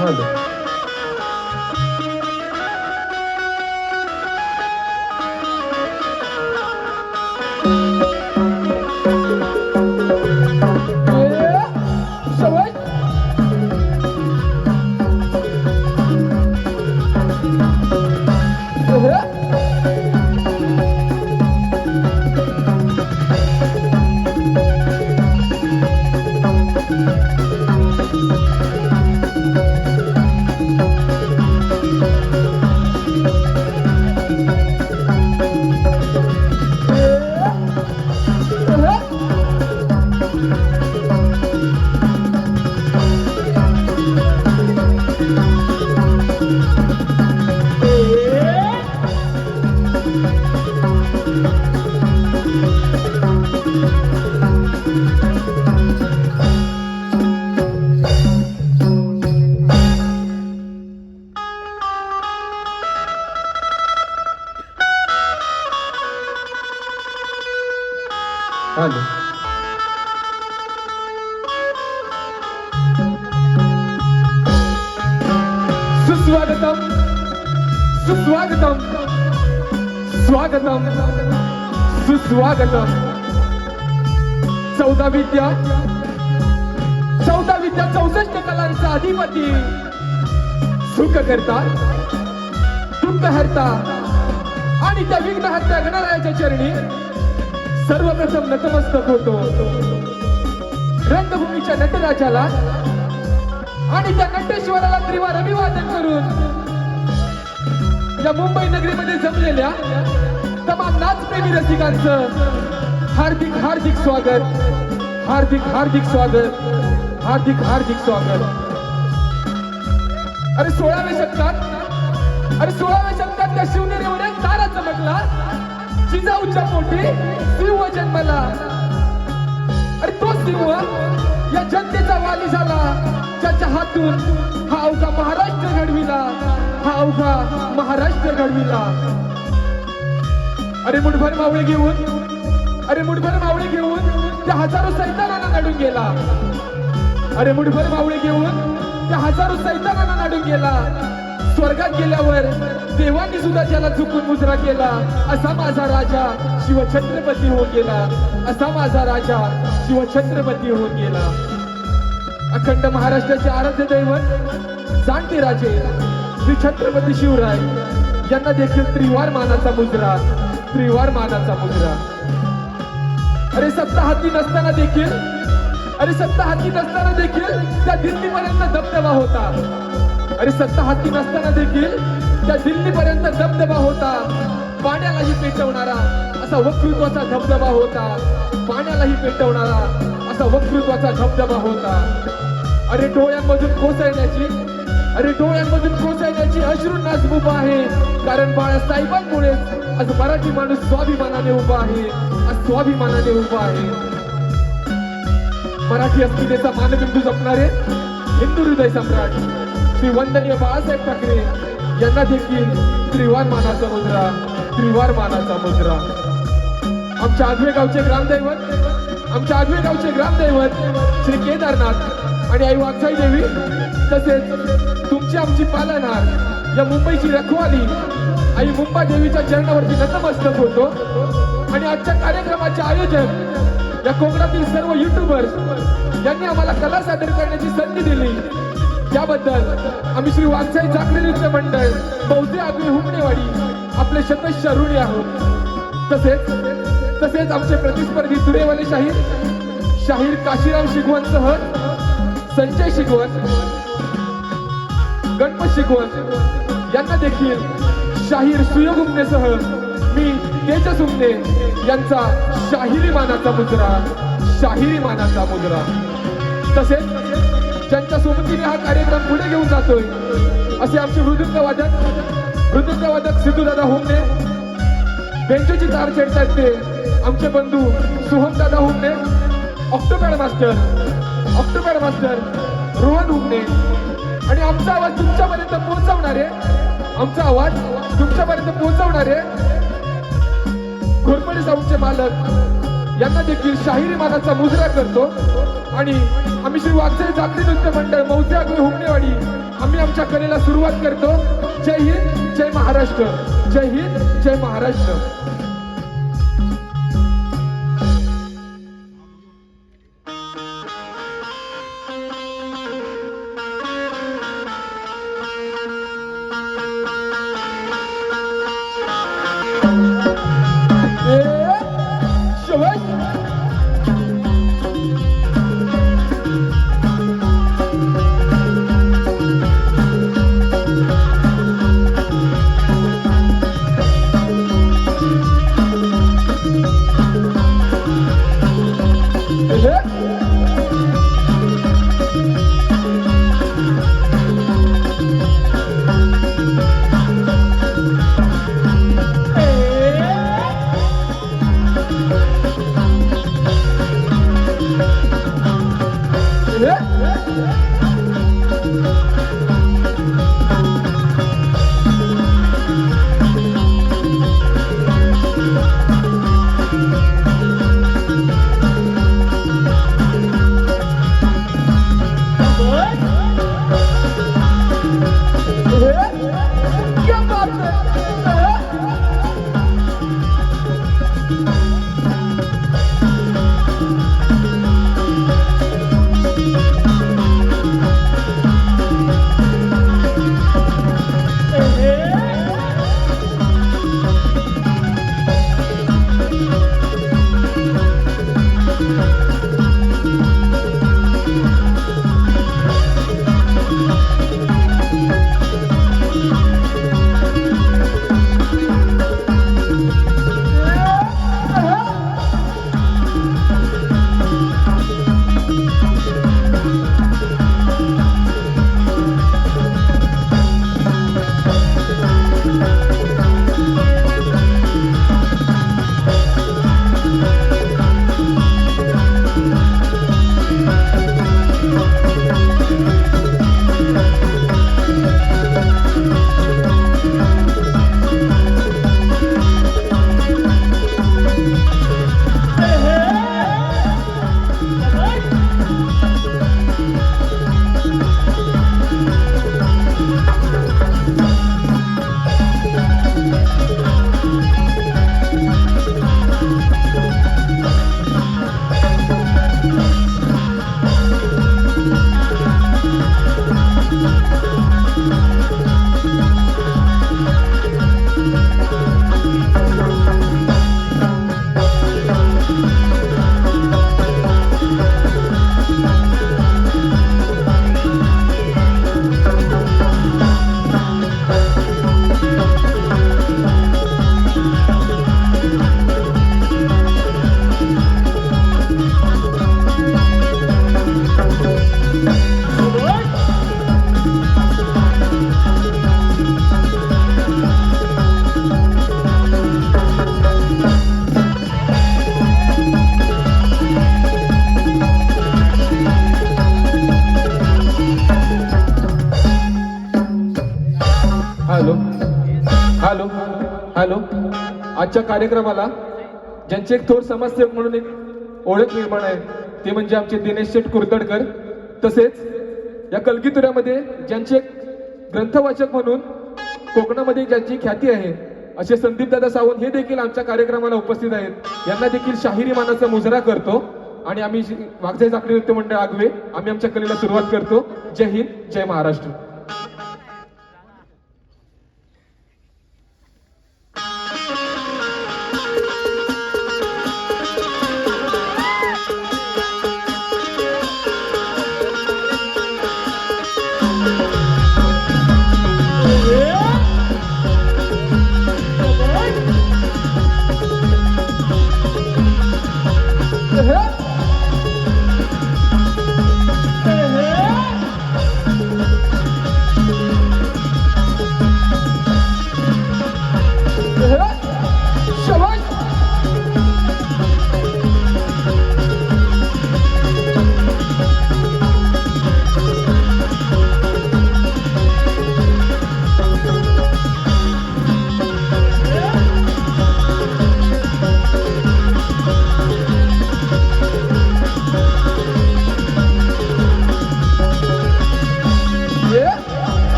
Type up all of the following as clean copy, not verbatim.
Hello hello सुस्वागतम सुस्वागतम स्वागतम सुस्वागतम 14 विद्या 64 कलांचा अधिपती सुख करता दुःख हरता आणि त्या विघ्नहर्त्या गणरायाच्या चरणी सर्वप्रथम नतमस्तक होतो. रंगभूमीच्या नटराजाला आणि त्या नटेश्वराला त्रिवार अभिवादन करून या मुंबई नगरीमध्ये जमलेल्या तमाम नाचप्रेमी रसिकांचं हार्दिक हार्दिक स्वागत, हार्दिक हार्दिक स्वागत, हार्दिक हार्दिक स्वागत. अरे 16व्या शतकात त्या शिवनेरीवर एक तारा चमकला, जिजाऊच्या पोटी सिंह जन्मला. अरे तो सिंह या जनतेचा वाली झाला, ज्याच्या हातून हा अवघा महाराष्ट्र घडविला, हा अवघा महाराष्ट्र घडविला. अरे मुठभर मावळे घेऊन त्या हजारो सैतानांना नडून गेला. अरे मुठभर मावळे घेऊन त्या हजारो सैतानांना नडून गेला. स्वर्गात गेल्यावर देवांनी सुद्धा त्याला चुकून मुजरा केला. असा माझा राजा शिवछत्रपती होऊन गेला, असा माझा राजा शिवछत्रपती होऊन गेला. अखंड महाराष्ट्राचे आराध्य दैवत जाणते राजे श्री छत्रपती शिवराय यांना देखील त्रिवार मानाचा मुजरा, त्रिवार मानाचा मुजरा. अरे सत्ता हाती नसताना देखील त्या दिल्लीपर्यंत दबदबा होता. अरे सत्ता हाती नसताना देखील त्या दिल्लीपर्यंत दबदबा होता. पाण्यालाही पेटवणारा असा वक्तृत्वाचा धबधबा होता, पाण्यालाही पेटवणारा असा वक्तृत्वाचा धबधबा होता. अरे डोळ्यांमधून कोसळण्याची अश्रूंनाच उभा आहे, कारण बाळासाहेबांमुळे आज मराठी माणूस स्वाभिमानाने उभा आहे, आज स्वाभिमानाने उभा आहे. मराठी अस्मितेचा मानबिंदू जपणारे हिंदू हृदय सम्राट श्री वंदनीय बाळासाहेब ठाकरे यांना देखील त्रिवार मानाचा मुजरा, त्रिवार मानाचा मुजरा. आमच्या आगवे गावचे ग्रामदैवत श्री केदारनाथ आणि आई वाघसाई देवी, तसेच तुमची आमची पालनहार या मुंबईची रखवाली आई मुंबा देवीच्या चरणावरती नतमस्तक होतो. आणि आजच्या कार्यक्रमाचे आयोजक या कोकणातील सर्व युट्यूबर्स यांनी आम्हाला कला सादर करण्याची संधी दिली, याबद्दल आम्ही श्री वाघसाई जागरण नृत्य मंडळ मौजे आगवे हुमणेवाडी आपले शतश ऋणी आहोत. तसेच आमचे प्रतिस्पर्धी सुरेवाले शाहीर काशीराम शिगवणसह संजय शिगवण, गणपत शिगवण यांना देखील शाहीर सुयोग उमनेसह मी तेजस उमने यांचा शाहिरी मानाचा मुजरा, शाहिरी मानाचा मुजरा. तसेच ज्यांच्या सोबतीने हा कार्यक्रम पुढे घेऊन जातोय असे आमचे मृदुंगवादक सिद्धूदादा हुमने, बेंचोची तार छेडतात ते आमचे बंधू सोहमदादा हुमने, ऑक्टोपॅड मास्टर रोहन हुमने. आणि आमचा आवाज तुमच्यापर्यंत पोहोचवणारे घोरपडे साऊंडचे मालक यांना देखील शाहिरी मानाचा मुजरा करतो. आणि आम्ही श्री वाघसाई जागरण नृत्य मंडळ मौजे आगवे हुमणेवाडी आम्ही आमच्या कलेला सुरुवात करतो. जय हिंद, जय महाराष्ट्र. जय हिंद, जय महाराष्ट्र. Hello hello. आजच्या कार्यक्रमाला ज्यांचे एक थोर समाजसेवक म्हणून एक ओळख निर्माण आहे ते म्हणजे आमचे दिनेश शेठ कुर्तडकर. तसेच या कलगीतुऱ्यामध्ये ज्यांचे एक ग्रंथवाचक म्हणून कोकणामध्ये ज्यांची ख्याती आहे असे संदीप दादा सावंत हे देखील आमच्या कार्यक्रमाला उपस्थित आहेत. यांना देखील शाहिरी मानाचा मुजरा करतो आणि आम्ही वाघजाई जाकडी नृत्य मंडळ आगवे आम्ही आमच्या कलेला सुरुवात करतो. जय हिंद, जय Maharashtra.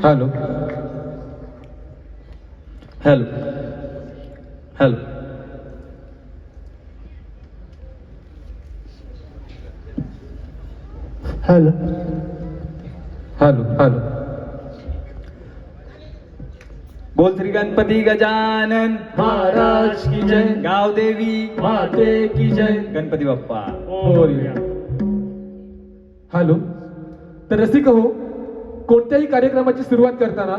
Hello hello hello hello hello hello बोल श्री गणपती गजानन महाराज की जय, गावदेवी माते की जय. गणपती बाप्पा मोरया. हॅलो. तर रसिक हो, कोणत्याही कार्यक्रमाची सुरुवात करताना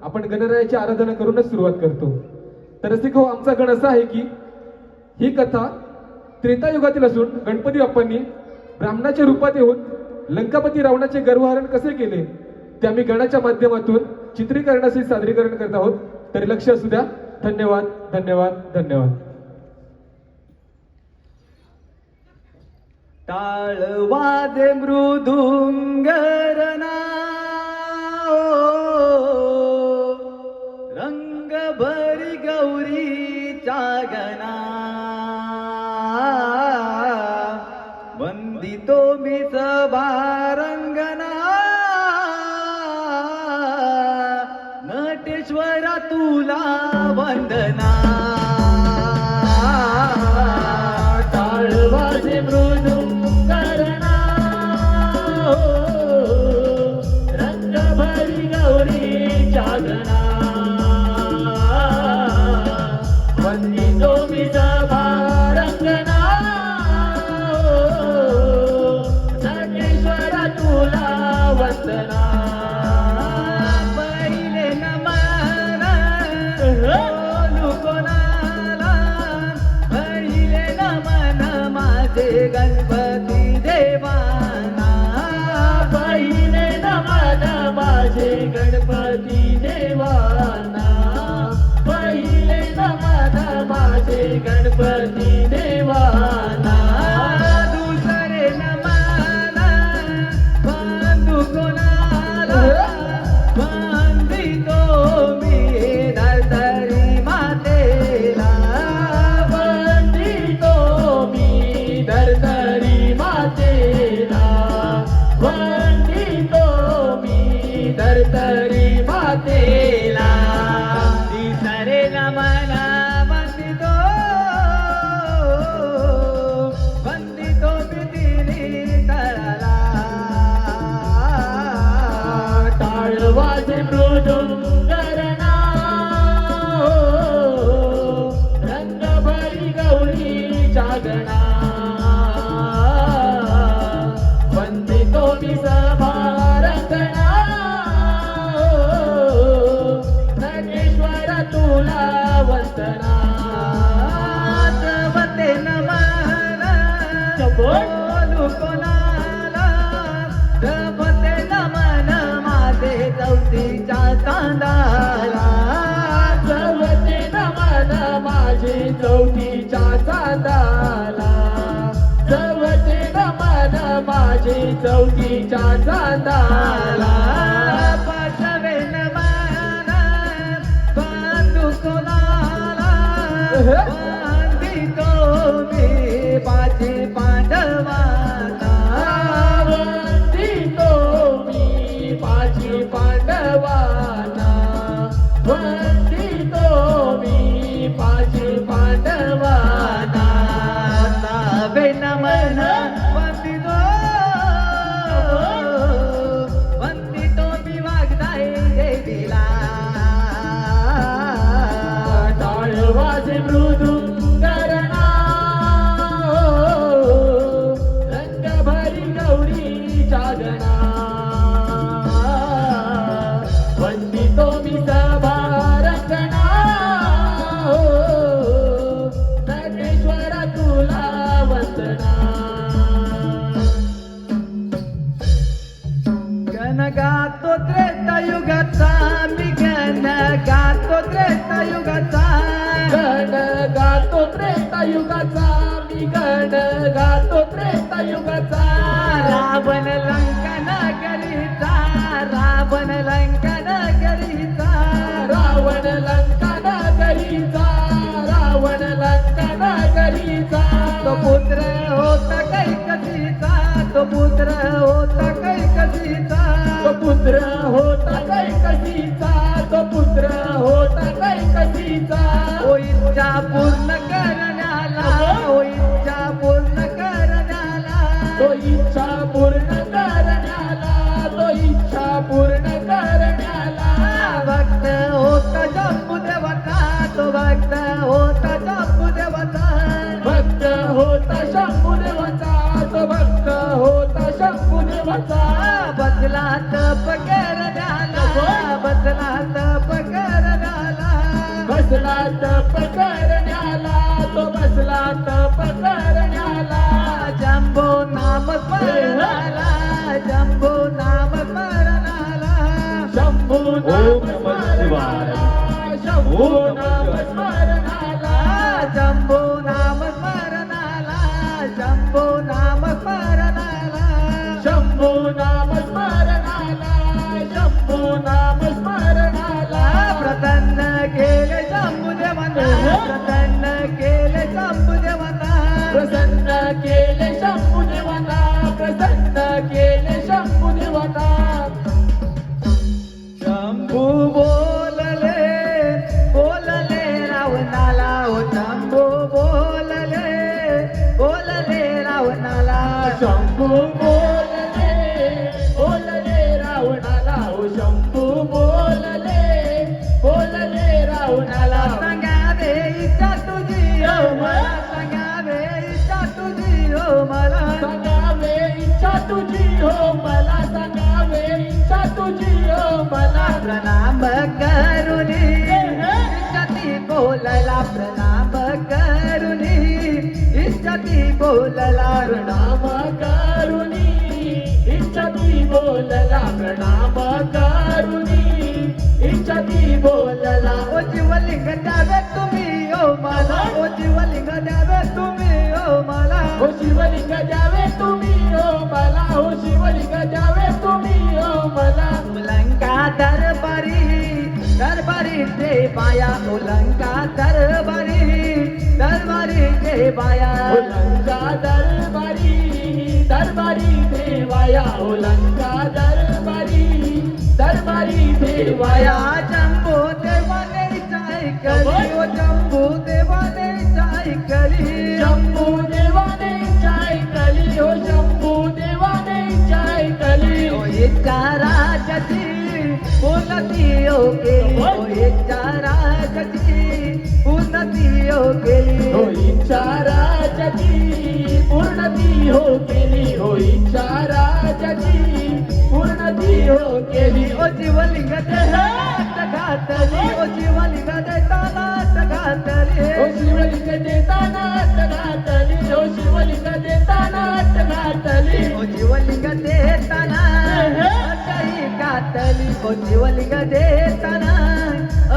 आपण गणरायाची आराधना करूनच सुरुवात करतो. तर रसिक हो, आमचा गण असा आहे की ही कथा त्रेतायुगातील असून गणपती बाप्पांनी ब्राह्मणाच्या रूपात येऊन लंकापती रावणाचे गर्वहरण कसे केले ते आम्ही गणाच्या माध्यमातून चित्रीकरणाचे सादरीकरण करत आहोत. तरी लक्ष असू द्या. धन्यवाद धन्यवाद धन्यवाद. टाळ वादे मृदुंगरना रंग भरी गौरीच्या गणा वंदितो मी सभारंगना नटेश्वरा तुला वंदना तुम्ही सभा रंगना नटेश्वरा तुला वंदना पहिले नमन बोलू कोणाला पहिले नमन माझे गणपती देवाना पहिले नमन माझे गणपती देवाना पहिले नमन माझे गणपती देवाना दुसरे नमन बांधू कोणाला बांधितो मी धरतरी मातेला वंदितो मी धरतरी मातेला वंदितो मी धरतरी मातेला तिसरे नमन वंदितो वंदितो मी तळाला टाळवाचे मृदुंगरणा रंगभरी गौरी जागणा वंदितो मी सभा रंगणा नटेश्वर तुला वंदना वते नमन बोलू कोणाला वते नमन माझे चौथीच्या चांदाला जवते नमन माझे चौथीच्या चांदाला जवते नमन माझे चौथीच्या चांदाला पाचवे नमन बांधू कोणाला बांधितो मी पाची पांडवाना वंदितो मी पाची पांडवाना वंदितो मी पाची पांडवाना सावे नमन वंदितो वंदितो मी वागदाई देवीला टाळवाचे मृदुंगरणा रंगभरी गौरी जागणा वंदितो मी सभा रंगणा नटेश्वर तुला वंदना गण गातो त्रेतायुगाचा मी गण गातो त्रेतायुगाचा गण गातो त्रेतायुगाचा मी गण गातो त्रेतायुगाचा रावण लंकन करीचा रावण लंकन करीचा रावण लंकन करीचा रावण लंकन करीचा तो पुत्र होता कैकसीचा तो पुत्र होता कैकसीचा तो पुत्र होता कैकसीचा तो पुत्र होता कैकसीचा ओ इच्छा पूर्ण करण्याला ओ इच्छा पूर्ण करण्याला तो इच्छा पूर्ण करण्याला तो इच्छा पूर्ण करण्याला भक्त होता शंभुदेवता तो भक्त होता शंभुदेवता भक्त होता शंभुदेवाचा तो भक्त होता शंभुदेवाचा बसला तप करण्याला बसला तप करण्याला बसला तप करण्याला तो बसला तप करण्याला जंबो नाम स्मरणाला जंबो नाम स्मरणाला शंभू नाम स्मरणाला शंभू नाम स्मरणाला जंबो नाम स्मरणाला जंबो नाम स्मरणाला शंभू नाम स्मरणाला शंभू नाम स्मरणाला प्रसन्न केले शंभुदेवता प्रसन्न केले शंभुदेवता प्रसन्न केले शंभुदेवता प्रसन्न केले शंभुदेवता शंभू बोलले बोलले रावणाला हो शंभू बोलले बोलले रावणाला शंभू बोलले बोलले रावणाला हो शंभू बोलले बोलले रावणाला सांगा दे इच्छा तुझी इच्छा ती बोलला प्रणाम करुणी इच्छा ती बोलला प्रणाम करुणी इच्छा ती बोलला ओ जीवलिंग द्यावे तुम्ही ओ मला ओ जीवलिंग द्यावे तुम्ही ओ मला हो शिवलिंग द्यावे तुम्ही ओ मला हो शिवलिंग द्यावे तुम्ही ओ मला लंका दरबारी दरबारी ते बाया ओ लंका दरबारी दरबारी ते बाया हो लंका दरबारी दरबारी देवाया हो लंका दरबारी दरबारी देवाया बाया जम्बो देवाने ऐकली ओ जम्बो देवाने ऐकली शंभू देवाने चाय कली हो शंभू देवाने चाय कली ओ इच्छा राजाची उन्नती हो केली ओ इच्छा राजाची उन्नती हो केली हो इच्छा राजाची पूर्णती हो केली हो इच्छा राजाची पूर्णती हो केली ओ जीवलिंग देतात घातली ओ जीवलिंग देतात घातली हो शिवलिंग देताना घातली हो शिवलिंग देताना घातली ओ जीवलिंग देताना अटही घातली ओ जीवलिंग देताना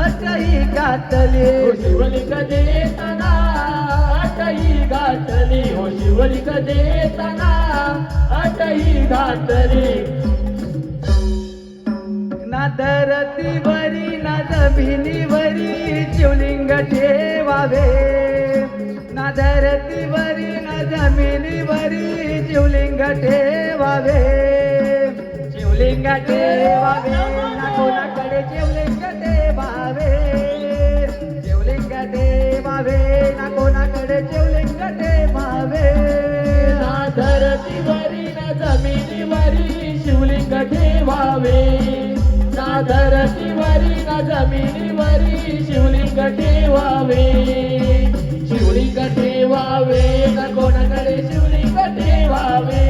अटही घातली हो शिवलिंग देताना अटही घातली हो शिवलिंग देताना अटही घातली ना धरतीवरी ना जमिनीवरी शिवलिंग ठेवावे ना धरतीवरी ना जमिनीवरी शिवलिंग ठेवावे शिवलिंग ठेवावे ना कोणाकडे शिवलिंग ठेवावे शिवलिंग ठेवावे ना कोणाकडे शिवलिंग ठेवावे ना धरतीवरी ना जमिनीवरी शिवलिंग ठेवावे ना धरतीवरी ना जमिनीवरी शिवलिंग ठेवावे शिवलिंग ठेवावे ना कोणाकडे शिवलिंग ठेवावे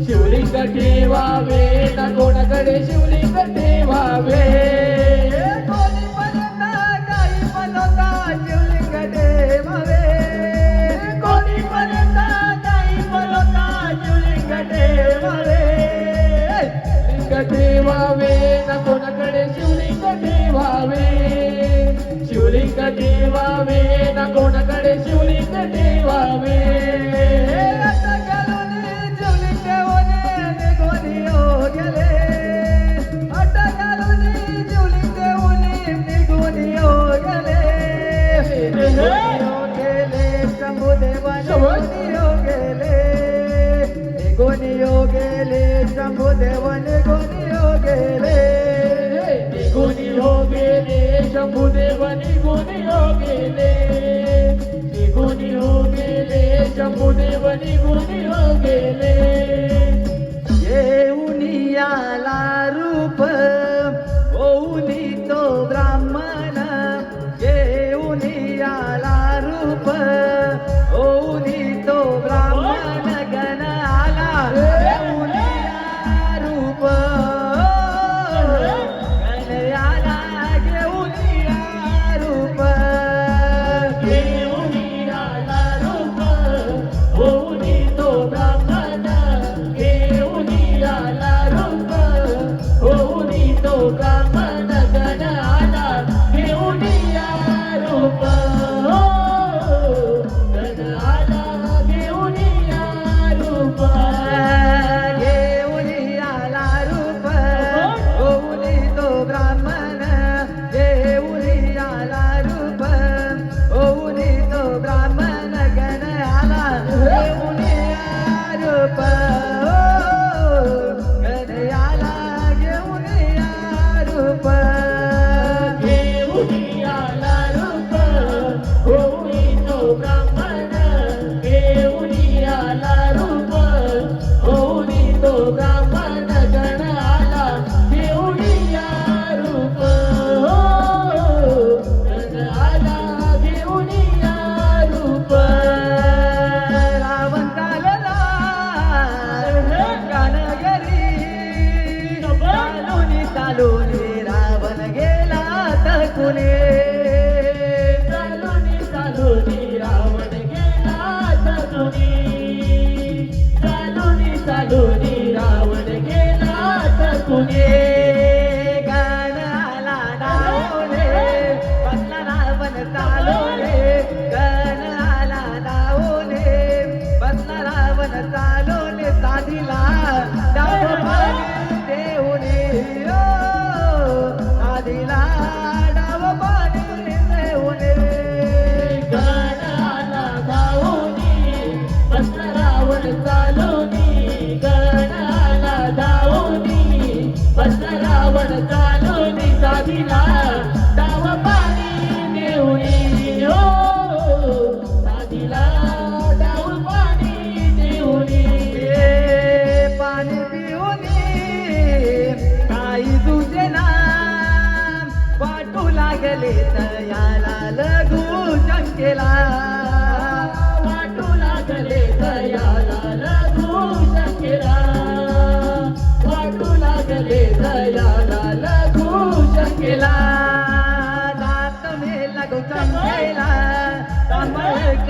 शिवलिंग ठेवावे ना कोणाकडे शिवलिंग ठेवावे कोणी बनवता काही बनवता शिवलिंग ठेवावे कोणी बनवता काही बनवता शिवलिंग ठेवावे शिवलिंग ठेवावे ना कोणाकडे शिवलिंग ठेवावे शिवलिंग ठेवावे ना कोणाकडे शिवलिंग ठेवावे आता घालून शिवलिंग ठेवणे निघून हो गेले आता घालून शिवलिंग ठेवणे निघून हो गेले निघून गेले शंभुदेवा निघून हो गेले निघून हो गेले शंभुदेव निघून हो गेले निघून हो गेले शंभुदेव निघून हो गेले निघून हो गेले शंभुदेव निघून हो गेले येऊन याला रूप होऊनी तो ब्राह्मण येऊन याला रूप होऊनी तो ब्राह्मण गण आला येऊन या रूप गण आला घेऊन या रूप घेऊन आला रूप होऊन तो ब्राह्मण घेऊन आला रूप होऊन तो ब्राह्मण गण आला घेऊन या रूप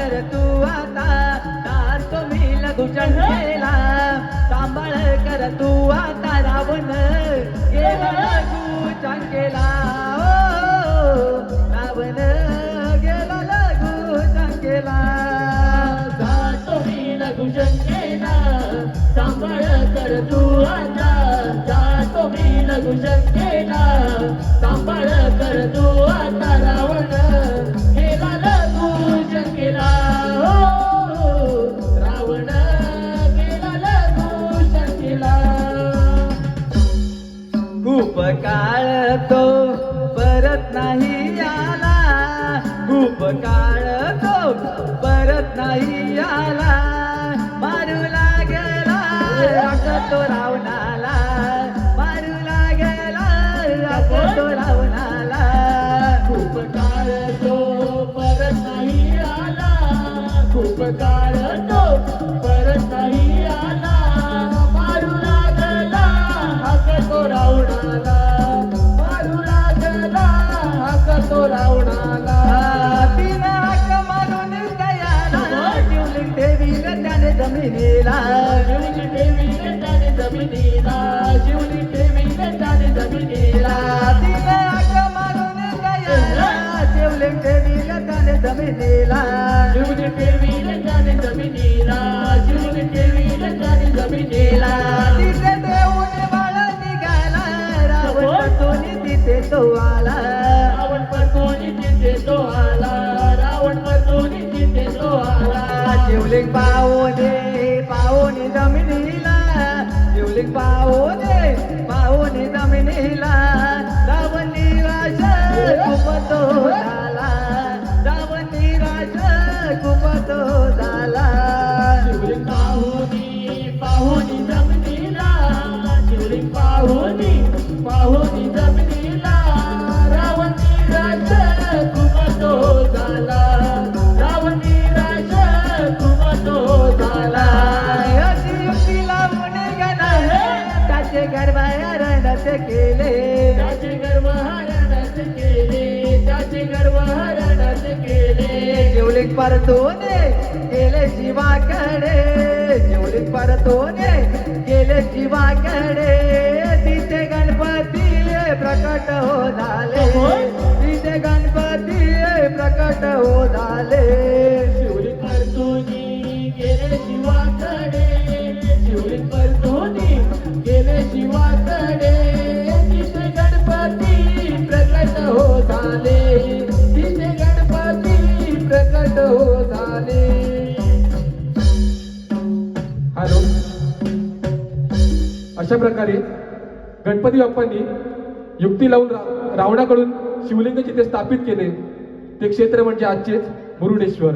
कर तू आता जातो मी लघुचंड केला सांभाळ कर तू आता रावण गेला लघुचंड केला रावण गेला लघुचंड केला जातो मी लघुशंकेला सांभाळ कर तू आता जातो मी लघुशंकेला सांभाळ कर तू आता रावण गेला लघुशंकेला रावण गेला लघुशंकेला खूप काळ तो परत नाही आला खूप काळ तो परत नाही आला मारू लागला राग तो रावणाला मारू लागला राग तो रावणाला खूप काळ तो परत नाही आला खूप काळ तो परत नाही आला मारू लागला हाक तो रावणाला मारू लागला हाक तो रावणाला तीन हाक मारून गयाला शिवलिंग देवीला त्याने जमिनीला शिवली देवीने त्याने जमिनीला शिवली देवीने त्याने जमिनीला तीन हाक मारून गयाला शिवलिंग देवीला त्याने जमिनीला शिवली देवीने त्याने जमिनीला शिवली देवीने त्याने जमिनीला तिथे देऊन बाळ निघाला रावण परतोनी तिथे तो आला रावण परतोनी तिथे तो आला रावण परतोनी तिथे तो आला शिवलिंग पाहुणे जमिनीला शिवलिंग पाहुणे जमिनीला रावण निराश खूप तो झाला रावण निराश खूप तो झाला शिवलिंग पाहुनी जमिनीला शिवलिंग पाहुनी जमिनीला रावण निराश खूप तो झाला रावण निराश खूप तो झाला अशी युक्ती लावून गेला त्याचे गर्भारणच केले त्याचे गर्भहरणच केले त्याचे गर्भहरणच केले शिवलिंग परतोने गेले शिवाकडे शिवलिंग परतोने गेले शिवाकडे तिथे गणपती प्रकट हो झाले तिथे गणपती प्रकट हो झाले शिवलिंग परतोनी गेले शिवाकडे शिवलिंग परतोनी गेले शिवाकडे तिथे गणपती प्रकट हो झाले तिथे गणपती प्रकट हो झाले हॅलो अशा प्रकारे गणपती बाप्पांनी युक्ती लावून रावणाकडून शिवलिंग जिथे स्थापित केले ते क्षेत्र म्हणजे आजचेच मुरुडेश्वर.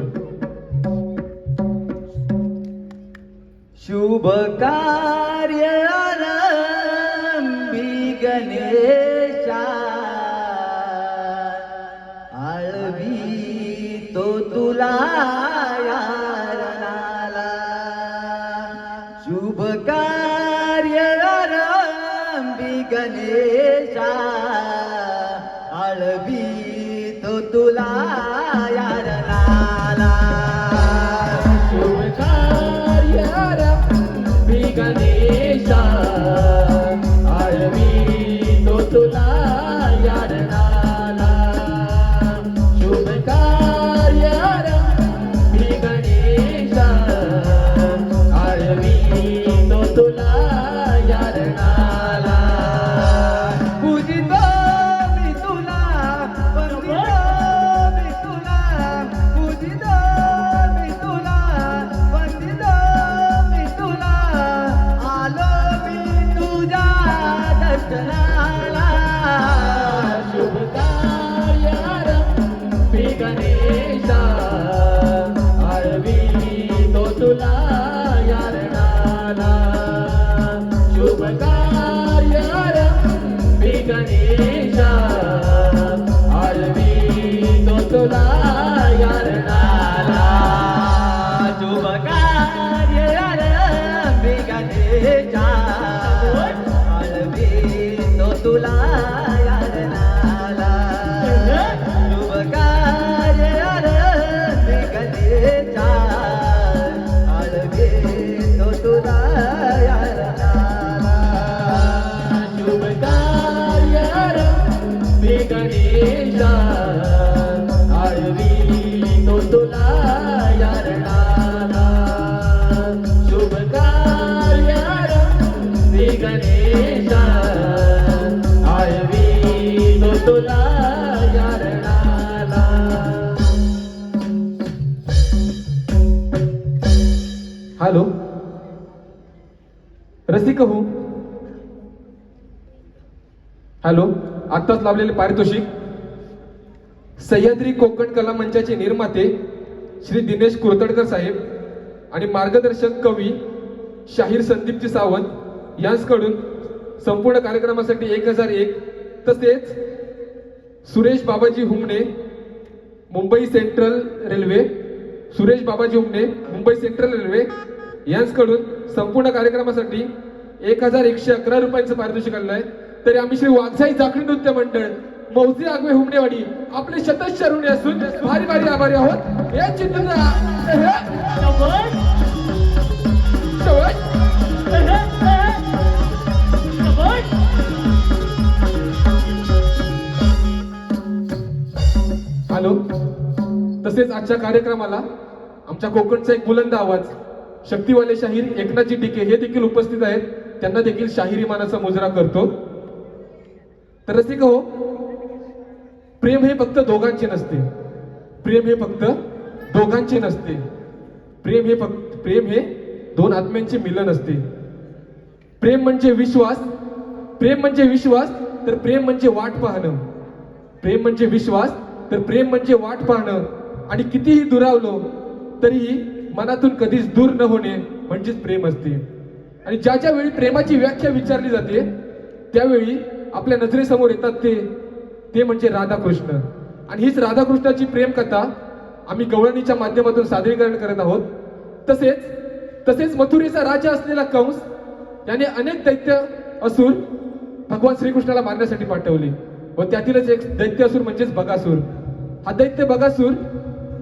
शुभ कार्य आरंभी गणेशा आळवी तो तुला यारणाला शुभ कार्य आरंभी गणेशा आळवी तो तुला यारणाला शुभ कार्य आरंभी गणेशा आळवी तो तुला यारणाला शुभ कार्य आरंभी यारणाला शुभ कार्यारंभी गणेशा आळवितो तुला यारणाला. हॅलो, रसिक हो. हॅलो, आत्ताच लावलेले पारितोषिक सह्याद्री कोकण कला मंचाचे निर्माते श्री दिनेश कुरतडकर साहेब आणि मार्गदर्शक कवी शाहीर संदीपजी सावंत यांच्याकडून संपूर्ण कार्यक्रमासाठी 1001. तसेच सुरेश बाबाजी हुमणे मुंबई सेंट्रल रेल्वे यांच्याकडून संपूर्ण कार्यक्रमासाठी 1111 रुपयांचं पारितोषिक आलेलं आहे. तरी आम्ही श्री वाघजाई जाखणी नृत्य मंडळ मौजे आगवे हुमणेवाडी आपले शतश ऋणी असून भारी भारी आभारी आहोत. या चित्र हॅलो. तसेच आजच्या कार्यक्रमाला आमच्या कोकणचा एक बुलंद आवाज शक्तिवाले शाहीर एकनाथजी टिके हे देखील उपस्थित आहेत. त्यांना देखील शाहिरी मानाचा मुजरा करतो. तर रसिक हो, प्रेम हे फक्त दोघांचे नसते. प्रेम हे दोन आत्म्यांचे मिलन असते. प्रेम म्हणजे विश्वास तर प्रेम म्हणजे वाट पाहणं आणि कितीही दुरावलो तरीही मनातून कधीच दूर न होणे म्हणजेच प्रेम असते. आणि ज्या वेळी प्रेमाची व्याख्या विचारली जाते त्यावेळी आपल्या नजरेसमोर येतात ते म्हणजे राधाकृष्ण. आणि हीच राधाकृष्णाची प्रेम कथा आम्ही गवळणीच्या माध्यमातून सादरीकरण करत आहोत. तसेच मथुरेचा राजा असलेला कंस याने अनेक दैत्य असुर भगवान श्रीकृष्णाला मारण्यासाठी पाठवले व त्यातीलच एक दैत्य असुर म्हणजेच बगासूर. हा दैत्य बगासूर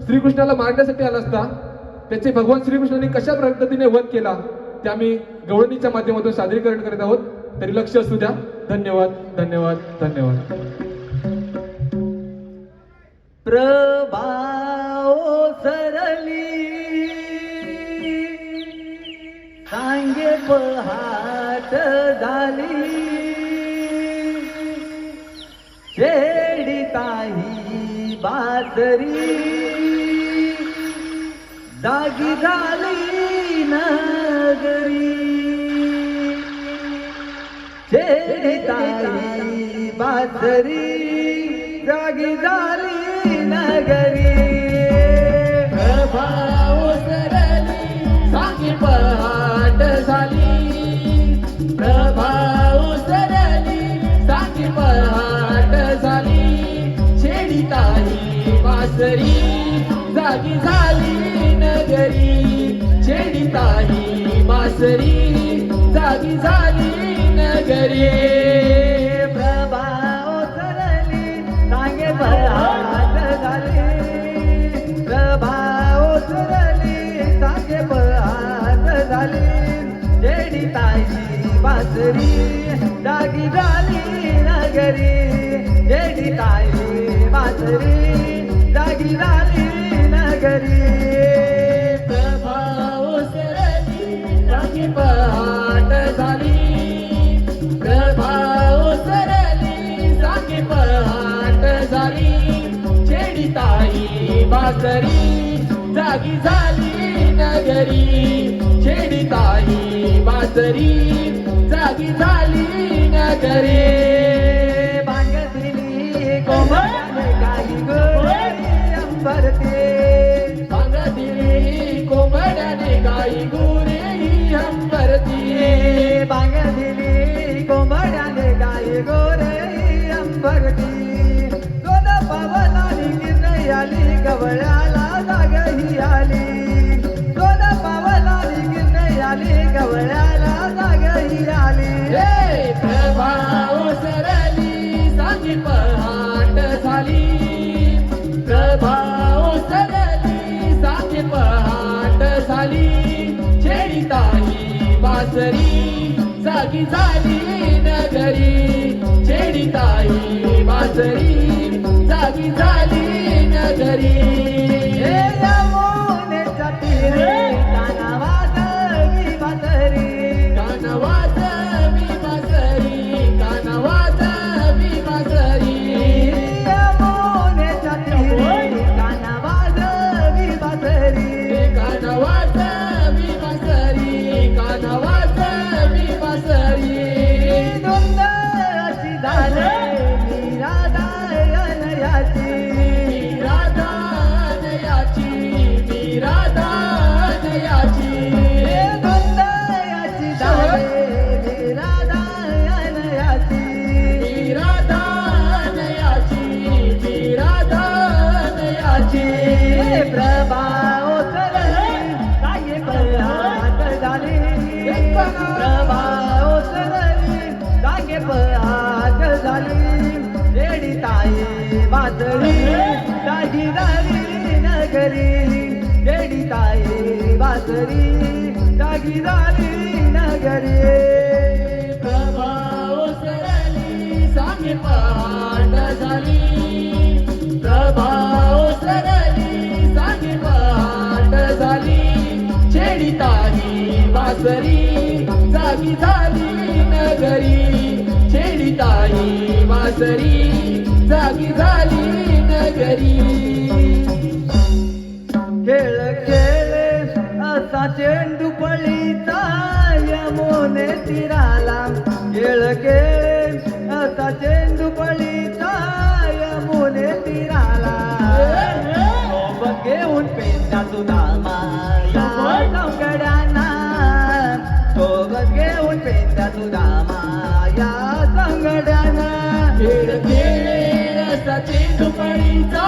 श्रीकृष्णाला मारण्यासाठी आला असता त्याचे भगवान श्रीकृष्णाने कशा पद्धतीने वध केला ते आम्ही गवळणीच्या माध्यमातून सादरीकरण करत आहोत. तरी लक्ष असू द्या. धन्यवाद धन्यवाद धन्यवाद. प्रभाओ सरली सांगे पहाट झाली छेडिताही बासरी जागी झाली नगरी छेडिताही बासरी जागी झाली नगरी. प्रभाव सरली सांगी पहाट झाली प्रभाव सरली सांगी पहाट झाली छेडिताही बासरी जागी झाली नगरी छेडिताही बासरी जागी झाली नगरी. प्रभाओ सरली सांगे पहाट झाली प्रभाओ सरली सांगे पहाट झाली छेडिताही बासरी जागी झाली नगरी छेडिताही बासरी जागी झाली नगरी. प्रभाव सरली सांगी पहाट झाली प्रभाव सरली सांगी पहाट झाली छेडिताही बासरी जागी झाली नगरी छेडिताही बासरी जागी झाली नगरी. बांगदिली कोमल काही गोरे अंबरते बांगदिली कोंबड्याने गाई गुरे अंबरती बांगदिली कोंबड्याने गाई गोरे अंबरती. दोन पावलानी गिरणी आली गवळ्याला जागही आली दोन पावलानी गिरणी आली गवळ्याला जागही आली. हे प्रभाव सरली सांगी पहाट झाली प्रभाव सरली सांगी पहाट झाली छेडिताही बासरी जागी झाली नगरी छेडिताही बासरी जागी झाली नगरी. हे या वासरी जागी झाली नगरी जडिताई वासरी जागी झाली नगरी प्रभा ओसरली सांगे पहाट झाली प्रभा ओसरली सांगे पहाट झाली छेडिताही वासरी जागी झाली नगरी छेडिताही वासरी जागी झाली नगरी खेळ खेळ असा चेंडू पळीचा यमुने तीराला खेळ खेळ असा चेंडू पळीचा यमुने तीराला सोबत घेऊन पेंडा तुझा माया संगड्यांना सोबत घेऊन पेंडा तुझा माया संगड्यांना खेळ खेळ असा चेंडू पळीचा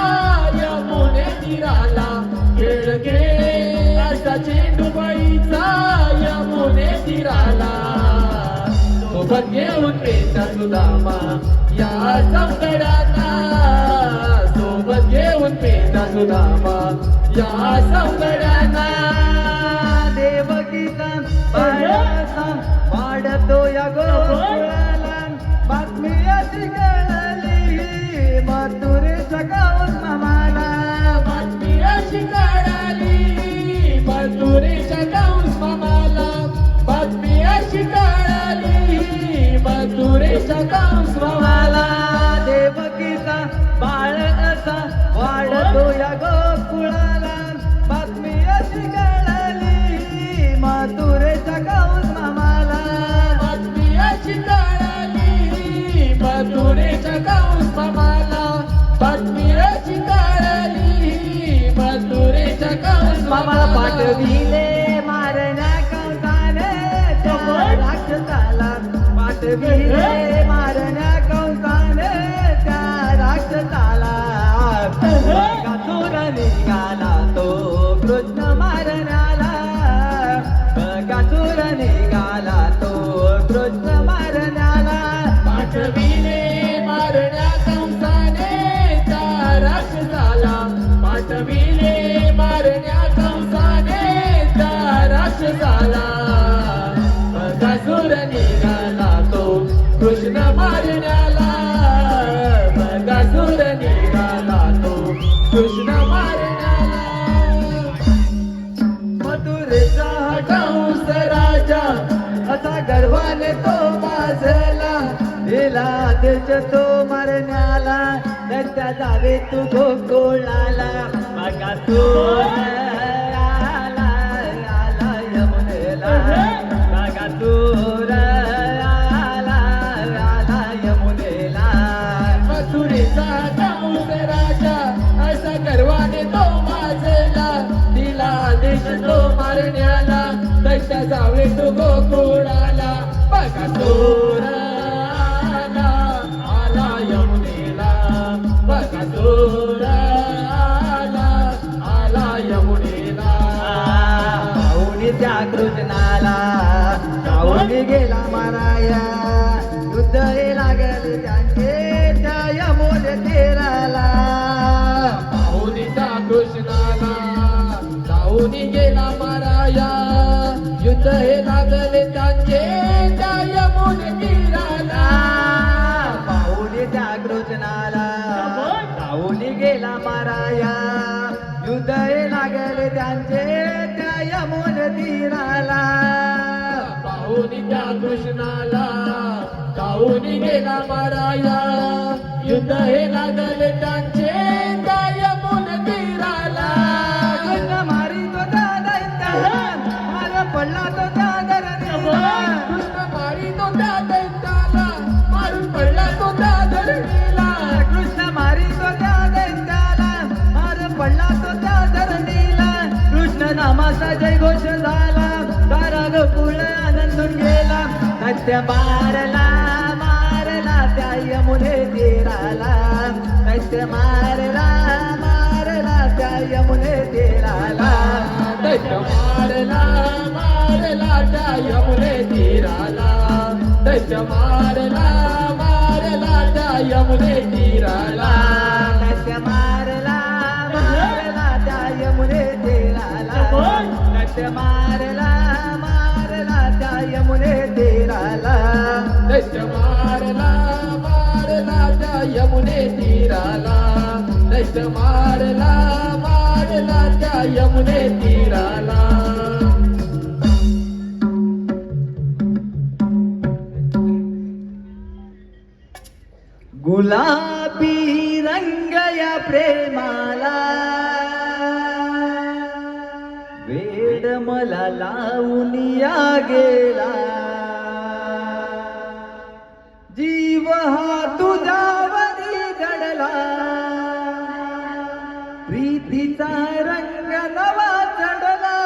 यमुने तीराला खेळ खेळ असा चेंडू पळीचा यमुने तीराला सोबत घेऊन पेंडा सुदामा या संगड्यांना सोबत घेऊन पेंडा सुदामा या संगड्यांना देवकीचा बाळाचा वाढतो या गोकुळाला बातमी अशी कळली मथुरेच्या गावात मामाला बातमी अशी कळाली मथुरेच्या गाऊस मामाला बातमी अशी कळाली मथुरेच्या गाऊस मामाला देवकीचा बाळ असा वाढतो या गोकुळाला बातमी अशी कळली मथुरेच्या गावात मामाला बातमी अशी कळाली मथुरेच्या गाऊस मामाला बातमी अशी कळाली मथुरेच्या गाऊस मामाला पाठविले मारण्या कंसाने त्या राक्षसाला पाठविले मारण्या कंसाने त्या राक्षसाला बकासूर निघाला तो कृष्ण मारण्याला बकासूर निघाला तो कृष्ण मारण्याला पाठविले मारण्या कंसाने त्या राक्षसाला पाठविले मारण्या कंसाने त्या राक्षसाला बकासूर निघाला तो कृष्ण मारण्याला बकासूर निघाला तो कृष्ण मारण्याला मथुरेचा कंस राजा असा गर्वाने तो माजला दिला देश तो मारण्याला त्याच्या जावे तू गोकुळाला बकासूर आला आला यमुनेला बकासूर आला आला यमुनेला मथुरेचा कंस राजा असा गर्वाने तो माजला दिला देश तो मारण्याला तशा जावे तो गोकुळाला बकासूर आला आला यमुनेला बकासूर आला आला यमुनेला पाहुणी त्या कृष्णाला जाऊन गेला माराया युद्ध हे लागले त्यांचे त्या यमुने तीराला पाहुणीचा कृष्णाला जाऊन गेला माराया युद्ध हे लागले त्यांचे त्या यमुने तीराला पाहुणी त्या कृष्णाला जाऊन गेला माराया युद्ध हे लागले त्यांचे त्या यमुने तीराला पाहुणी त्या कृष्णाला जाऊन गेला माराया युद्ध हे लागले त्यांचे त्या यमुने तीराला कृष्ण मारी तो त्या दैत्याला मार पडला तो त्या धरणीला कृष्ण मारी तो त्या दैत्याला मारून पडला तो त्या धरणीला कृष्ण मारी तो त्या दैत्याला मार पडला तो त्या धरणीला कृष्ण नामाचा जय घोष झाला सारा गोकुळ आनंदून गेला दैत्य मारला मारला त्या यमुने तीराला दैत्य मारला मारला त्या यमुने तीराला दैत्य मारला मारला त्या यमुने तीराला दैत्य मारला मारला त्या यमुने तीराला दश मारला मारला त्या यमुने तीराला दश मारला मारला त्या यमुने तीराला दश मारला मारला त्या यमुने तीराला गुलाबी रंग या प्रेमाला वेड मला लावून या गेला जीव हा तुझ्यावरी जडला प्रीतीचा रंग नवा चढला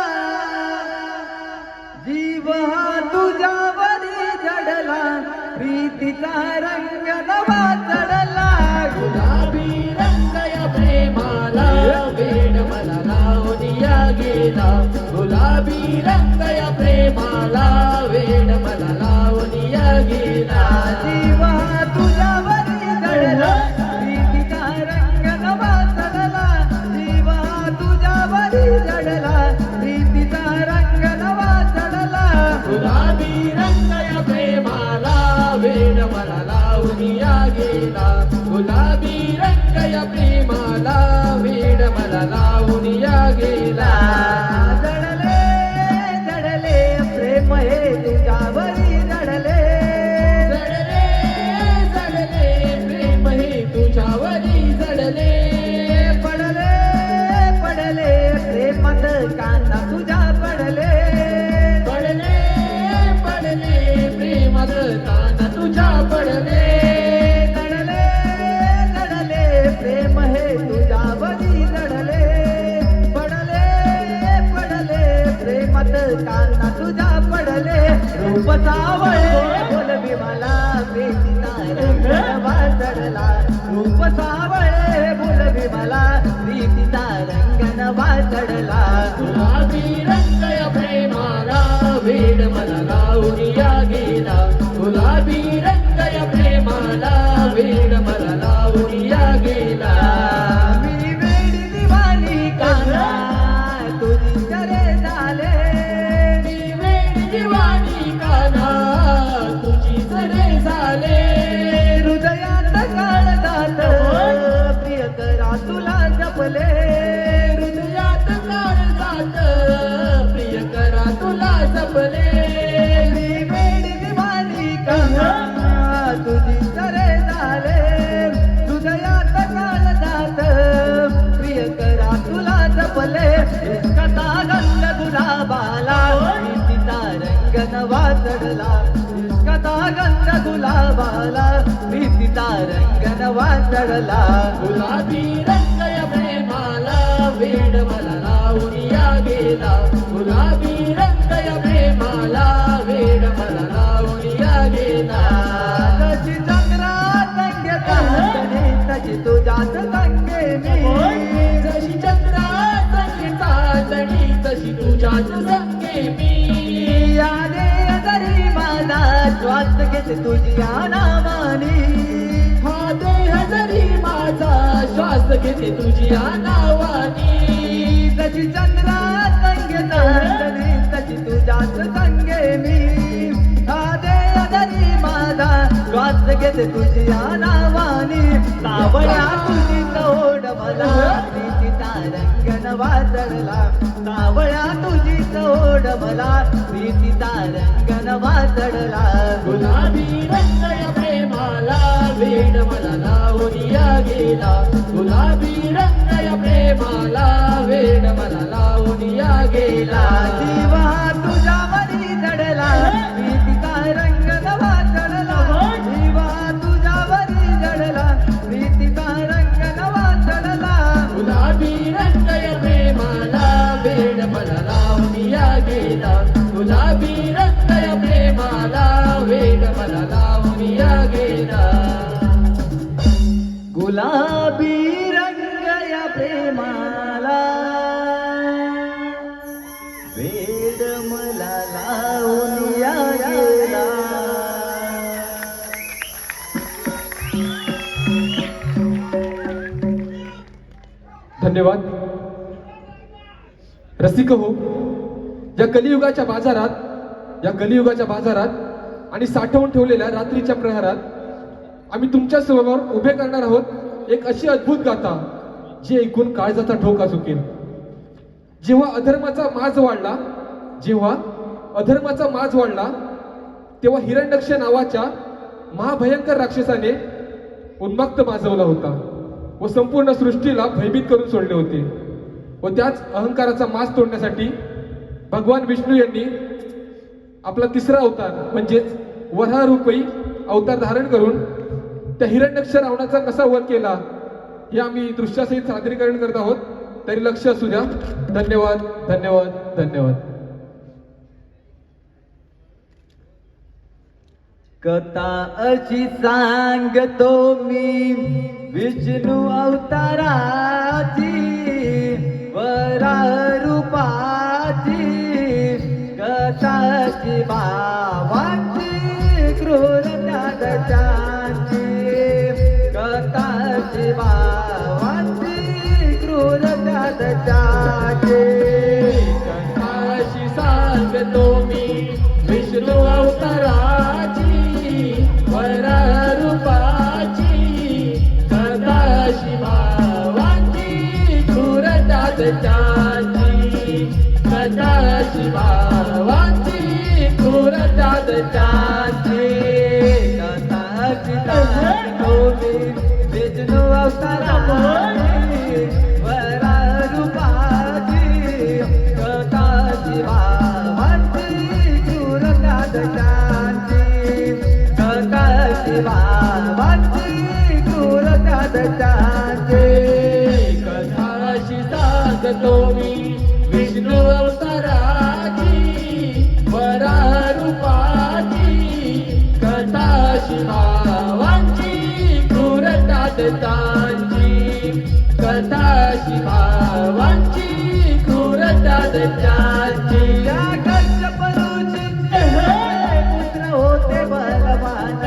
जीव हा तुझ्यावरी जडला प्रीतीचा रंग नवा चढला गुलाबी रंग या प्रेमाला वेड मला लावून या गेला गुलाबी रंग या प्रेमाला वेड मला लावून या गेला जीवा तुझ्यावरी जडला प्रीतीचा रंग नवा चढला जीवा तुझ्यावरी जडला प्रीतीचा रंग नवा चढला गुलाबी रंग या प्रेमाला वेड मला लावून या गेला गुलाबी रंग या प्रेमाला वेड मला लावून या गेला जडले जडले प्रेम हे तुझ्यावरी जडले जडले जडले प्रेम हे तुझ्यावरी जडले पडले पडले प्रेमात कांदा तुझ्या पडले पडले पडले प्रेमात काना तुझ्या पडले जडले जडले प्रेम हे तुझ्यावरी जडले पडले पडले प्रेमात कांदा तुझ्या पडले रूप सावळे बोलवी मला प्रीतीचा रंग नवा चढला रूप सावळे बोलवी मला प्रीतीचा रंग नवा चढला गुलाबी रंग या प्रेमाला वेड मला लावून या गेला गुलाबी रंग या प्रेमाला वेड मला लावून या गेला मी वेडी दिवाणी काना तुझी चरे झाले मी वेड दिवाणी काना तुझी सरे झाले हृदयात काळजात प्रिय करा तुला जपले हृदयात काळजात प्रिय करा तुला जपले मी वेडी दिवाणी काना तुझी चरे झाले हृदयात काळजात प्रिय करा तुला जपले कथा गंध गुलाबाला प्रीतीचा रंग नवा चढला कथा गंध गुलाबाला प्रीतीचा रंग नवा चढला गुलाबी रंग या प्रेमाला वेड मला लावून या गेला गुलाबी रंग या प्रेमाला वेड मला लावून या गेला तशी चंद्रा संग चांदणे तशी तुझ्यात संगे मी जशी चंद्रा संगे चांदणी तशी तुझ्याच संगे मी याने जरी माझा श्वास घेते तुझ्या नावानी हा देह जरी माझा श्वास घेते तुझ्या नावानी तशी चंद्रा संगे चांदणे तशी तुझ्याच संगे मी आदे जरी माझा श्वास घेते तुझ्या नावानी सावळ्या तुझी ओढ मला प्रीतीचा रंग नवा चढला सावळ्या तुझी ओढ मला प्रीतीचा रंग नवा चढला गुलाबी रंग या प्रेमाला वेड मला लावून या गेला गुलाबी रंग या प्रेमाला वेड मला लावून या गेला जीवा तुझ्यावरी जडला प्रीतीचा रंग नवा चढला जीवा तुझ्यावरी जडला प्रीतीचा रंग नवा चढला गुलाबी रंग या प्रेमाला वेड मला लावून या गेला गुलाबी रंग या प्रेमाला वेड मला लावून या गेला गुलाबी रंग या प्रेमाला वेड मला लावून या गेला धन्यवाद रसिक हो या कलियुगाच्या बाजारात आणि साठवून ठेवलेल्या रात्रीच्या प्रहरात आम्ही तुमच्या समोर उभे करणार आहोत एक अशी अद्भुत गाथा जी ऐकून काळजाचा ठोका चुकेल. जेव्हा अधर्माचा माज वाढला तेव्हा हिरण्यक्ष नावाच्या महाभयंकर राक्षसाने उन्मत्त माजवला होता व संपूर्ण सृष्टीला भयभीत करून सोडले होते. व त्याच अहंकाराचा माज तोडण्यासाठी भगवान विष्णू यांनी आपला तिसरा अवतार म्हणजेच वराह रूपी अवतार धारण करून त्या हिरण्यक्ष रावणाचा कसा वध केला हे आम्ही दृश्यासहित सादरीकरण करत आहोत. तरी लक्ष असू द्या. धन्यवाद धन्यवाद धन्यवाद. कथा अशी सांगतो मी विष्णू अवताराची वराह रूपाची कथाची भावाची क्रूरता दशाची कथाची भावाची क्रूरता दशाची कथाशी सांगतो मी विष्णू अवताराची वराह रूपाची कथाशी भावाची क्रूरता दशाची कथाशी भावाची क्रूरता दशाची कथाची सांगतो मी विष्णू अवताराची वराह रूपाची कथाची भावाची क्रूरता दशाची कथाची भावाची क्रूरता दशाची कथाशी सांगतो मी विष्णू अवताराची वराह रूपाची कथाशी भावाची क्रूरता दशाची कथाशी भावाची क्रूरता दशाची या कश्यप ऋषींचे पुत्र होते बलवान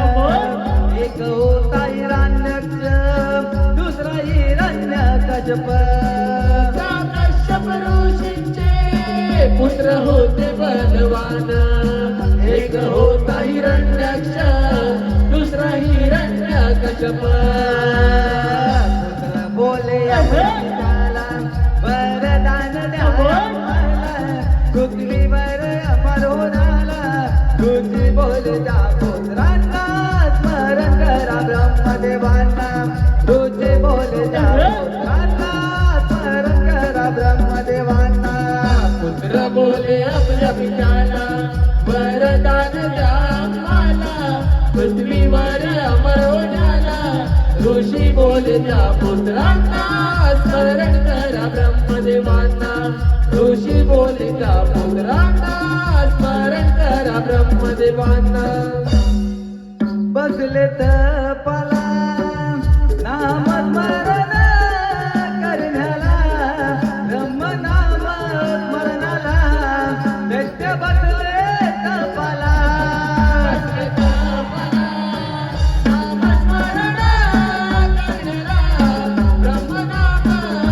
एक होता हिरण्यक्ष दुसरा हिरण्यकश्यप त्या कश्यप ऋषींचे पुत्र होते बलवान एक होता हिरण्यक्ष दुसरा हिरण्यकश्यप पुत्र बोले त्याला वरदान द्यावा पृथ्वीवर अमर होणारा ऋषी बोले त्या पुत्रांना स्मरण करा ब्रह्मदेवांना ऋषी बोले त्या पुत्रांना स्मरण करा ब्रह्मदेवांना पुत्र बोले आपल्या पित्याला वरदान द्या मला पृथ्वीवर अमर होण्याला ऋषी बोले त्या पुत्रांना स्मरण करा ब्रह्मदेवांना ऋषी बोले त्या पुत्रांना स्मरण करा ब्रह्मदेवांना बसले तपाला नामस्मरण करण्याला ब्रह्मनाम स्मरणाला दैत्य बसले तपाला बसले तपाला नामस्मरण करण्याला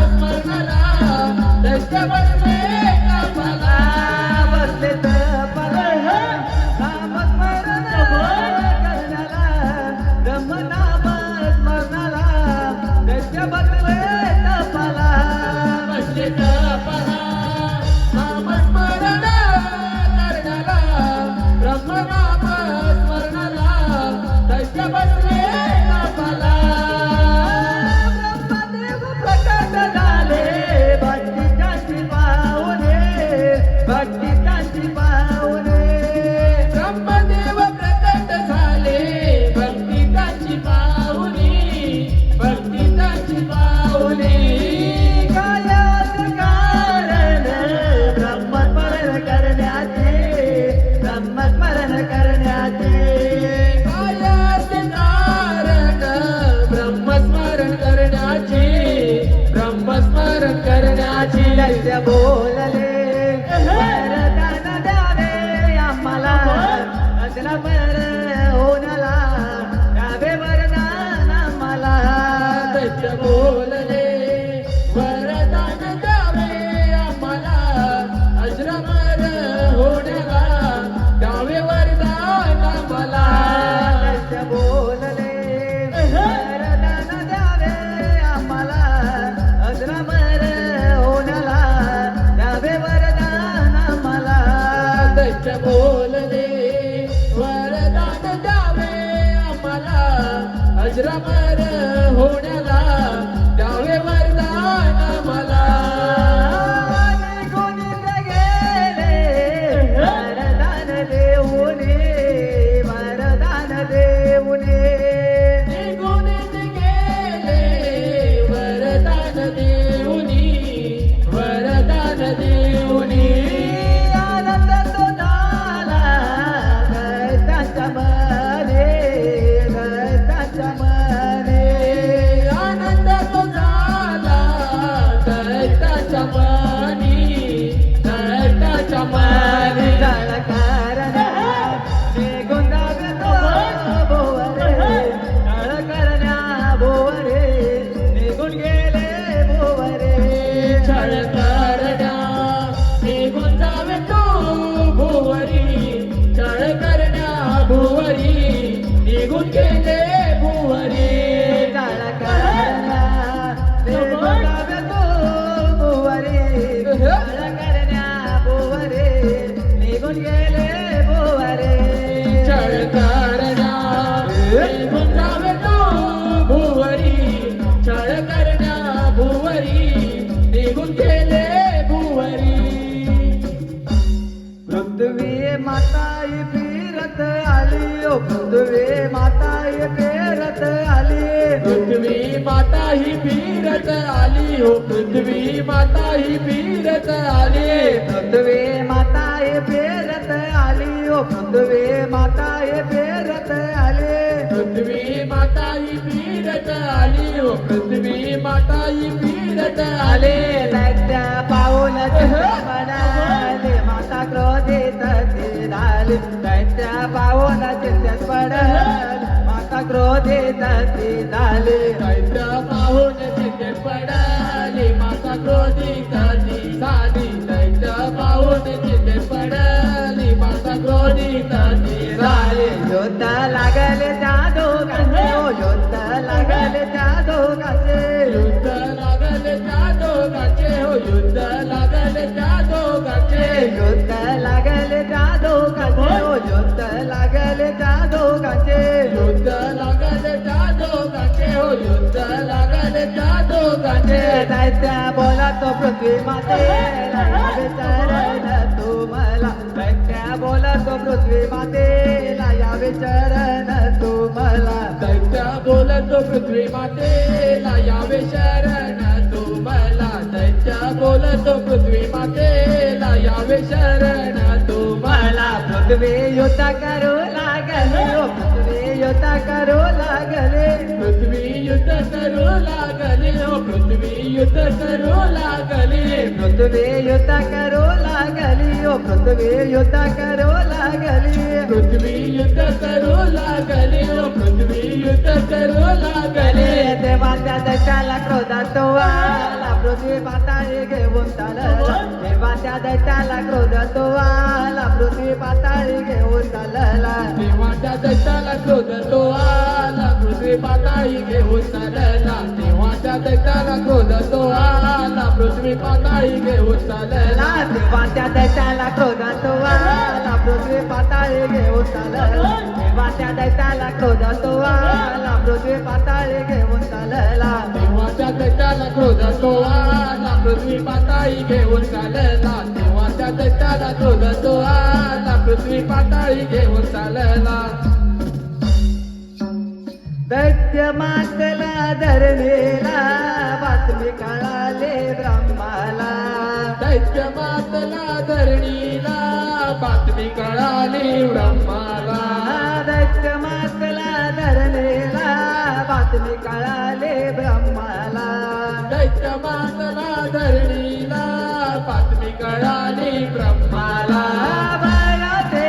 ब्रह्मनाम स्मरणाला दैत्य बसले तपाला ब्रह्मदेव प्रकट झाले भक्तिकांची पाहुणे भक्तिकांची पाहुणे ब्रह्मदेव प्रकट झाले भक्तिकांची पाहुणी भक्तिकांची पाहुणी कायाच कारण ब्रह्मस्मरण करण्याचे ब्रह्मस्मरण करण्याचे कायाचे कारण ब्रह्मस्मरण करण्याचे ब्रह्मस्मरण करण्याचे दैत्य बोलले वरदान द्यावे आम्हाला अजरामर होण्याला द्यावे वरदान आम्हाला दैत्य बोलले वरदान द्यावे आम्हाला अजरामर सच बोलले वरदान द्यावे आम्हाला अजरामर होण्याला द्यावे वरदान आम्हाला निघून गेले वरदान देऊने वरदान देऊने निघून गेले वरदान देऊनी वरदान देऊनी आनंद तो झाला गैताच्या मने गैताच्या मने आनंद तो झाला दैताच्या मनी दैताच्या मनी करण्या निघून जावे तो भोवरे तळ करण्या भोवरे निघून गेले भोवरे छळ करण्या निघून जावे तो भुवरी छळ करण्या भुवरी निघून गेले भुवरी तळ करण्या निघून जावे तो भोवरे तळ करण्या भोवरे निघून गेले भोवरे छळ करण्या निघून जावे तो भुवरी छळ करण्या भुवरी निघून गेले भुवरी पृथ्वी माताई फिरत आली ओ पृथ्वी माताई फिरत आली पृथ्वी माता ही फिरत आली हो पृथ्वी माता ही फिरत आली पृथ्वी माताई फिरत आली ओ पृथ्वी माताई फिरत आली पृथ्वी माता ही फिरत आली हो पृथ्वी माता ही फिरत आली आले दैत्य पाऊल पडाले माता क्रोधित झाली दैत्य पाऊल चिंतेत पडल माता क्रोधित झाली दैत्य पाहून चिंतेत पडाली माता क्रोधित झाली दैत्य पाहून चिंतेत पडाली माता क्रोधित झाली युद्ध लागले त्या दोघांचे ओ युद्ध लागले त्या दोघांचे युद्ध लागले त्या दोघांचे हो युद्ध लागले त्या दोघांचे युद्ध लागले त्या दोघांचे ओ युद्ध लागले त्या दोघांचे युद्ध लागले त्या दोघांचे हो युद्ध लागले त्या दोघांचे दैत्य बोला तो पृथ्वी मातेला या विचारण तुम्हाला दैत्य बोला तो पृथ्वी मातेला या विचारण तुम्हाला दैत्य बोलतो पृथ्वी मातेला यावे शरण तुम्हाला दैत्य बोलतो पृथ्वी मातेला यावे शरण तुम्हाला पृथ्वी युद्ध करू लागले ओ पृथ्वी युद्ध करू लागले पृथ्वी युद्ध करू लागली हो पृथ्वी युद्ध करू लागली पृथ्वी युद्ध करू लागली ओ पृथ्वी युद्ध करू लागली पृथ्वी युद्ध करू लागली हो पृथ्वी युद्ध करू लागली तेव्हा त्या दैत्याला क्रोधात आला पृथ्वी पाताळी घेऊन चालला तेव्हा त्या दैत्याला क्रोधात आला पृथ्वी पाताळी घेऊन चालला तेव्हा त्या दैत्याला क्रोध तो आला पृथ्वी पाताळी घेऊन चालला तेव्हा त्या दैत्याला क्रोध तो आला पृथ्वी पाताळी घेऊन चालला तेव्हा त्या दैत्याला क्रोधात आला पृथ्वी पाताळी घेऊन चालला तेव्हा त्या दैत्याला क्रोधात आला पृथ्वी पाताळी घेऊन चालला तेव्हा त्या दैत्याला क्रोध तो आला पृथ्वी पाताळी घेऊन चालला तेव्हा त्या दैत्याला क्रोध तो आला पृथ्वी पाताळी घेऊन चालला दैत्य मातला धरणीला बातमी कळाले ब्रह्माला दैत्य मातला धरणीला बातमी कळाली ब्रह्माला दैत्य मातला धरणीला बातमी कळाले ब्रह्माला दैत्य मातला धरणीला बातमी कळाली ब्रह्माला भय ते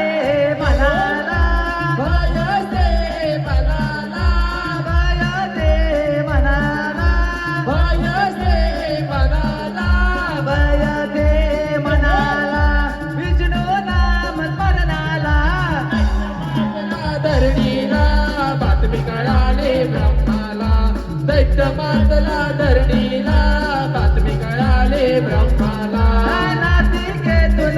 मनाला भय से मनाला भय ते मनाला भय से मनाला भय ते मनाला विष्णू नाम स्मरणाला धरणीला बातमी कळाली ब्रह्माला दैत्य मातला धरणीला बातमी कळाली ब्रह्माला नातिके तुझ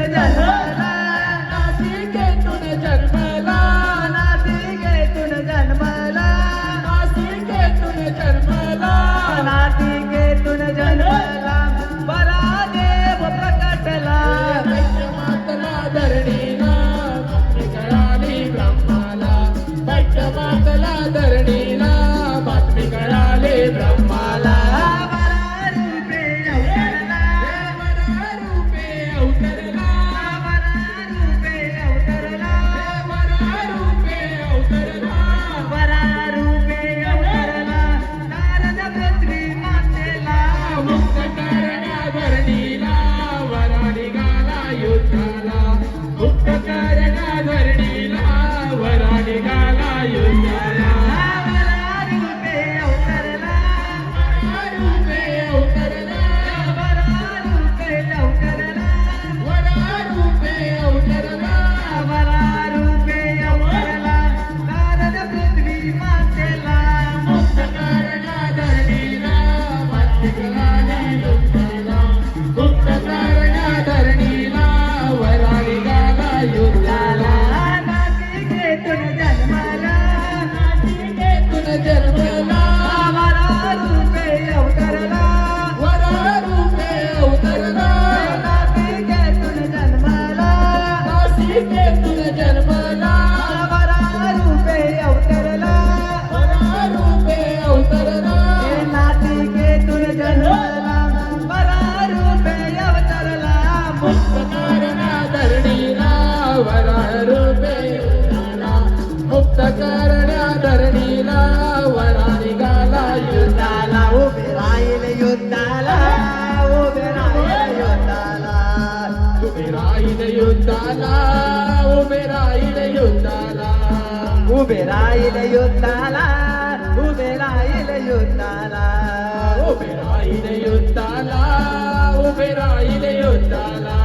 मुक्त करण्या धरणीला वरा निघाला युद्धाला रूपे अवतरला रूपे अवतरला रूपे अवतरला रूपे अवतरला रूपे अवतरला नारद पृथ्वी मातेला मुक्त करण्या धरणीला माती कलाली युद्धाला मुक्त करण्या धरणीला वरा निघाला युद्धाला नासिकेतून जन्माला नासिकेतून जन्मला रूपे अवतरला वरा रूपे अवतरला नासिकेतून जन्माला नासिकेतून जन्मला रूपे अवतरला वरा रूपे अवतरला नासिकेतून जन्माला रूपे अवतरला मुक्त करण्या धरणीला वरा रूपे अवतरला मुक्त करण्या धरणीला वरा निघाला युद्धाला उभे राहील युद्धाला उभे राहील युद्धाला उभे राहील युद्धाला उभे राहील युद्धाला उभे राहील युद्धाला उभे राहील युद्धाला उभे राहील युद्धाला उभे राहील युद्धाला